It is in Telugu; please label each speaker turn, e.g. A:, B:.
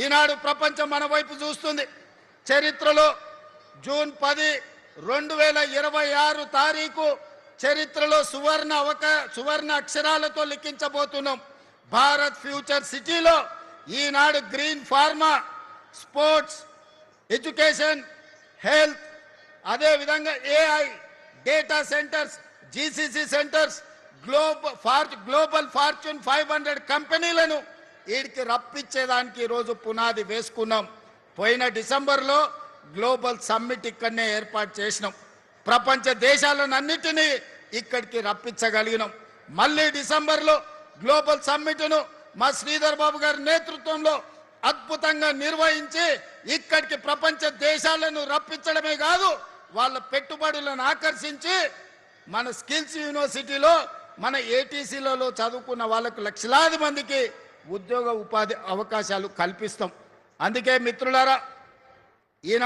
A: ఈనాడు ప్రపంచం మన వైపు చూస్తుంది. చరిత్రలో జూన్ 10, 2026 తారీఖు చరిత్రలో సువర్ణ అక్షరాలతో లిఖించబోతున్నాం. భారత్ ఫ్యూచర్ సిటీలో ఈనాడు green pharma, sports, education, health, అదే విధంగా AI, data centres, GCC centres, global fortune 500 కంపెనీలను వీడికి రప్పించేదానికి ఈరోజు పునాది వేసుకున్నాం. పోయిన డిసెంబర్లో గ్లోబల్ సమ్మిట్ ఇక్కడనే ఏర్పాటు చేసినాం. ప్రపంచ దేశాలన్నిటినీ ఇక్కడికి రప్పించగలిగినాం. మళ్ళీ డిసెంబర్లో గ్లోబల్ సమ్మిట్ను మా శ్రీధర్ బాబు గారి నేతృత్వంలో అద్భుతంగా నిర్వహించి ఇక్కడికి ప్రపంచ దేశాలను రప్పించడమే కాదు, వాళ్ళ పెట్టుబడులను ఆకర్షించి మన స్కిల్స్ యూనివర్సిటీలో, మన ఏటీసీలలో చదువుకున్న వాళ్ళకు లక్షలాది మందికి ఉద్యోగ ఉపాధి అవకాశాలు కల్పిస్తాం. అందుకే మిత్రులారా, ఈనాడు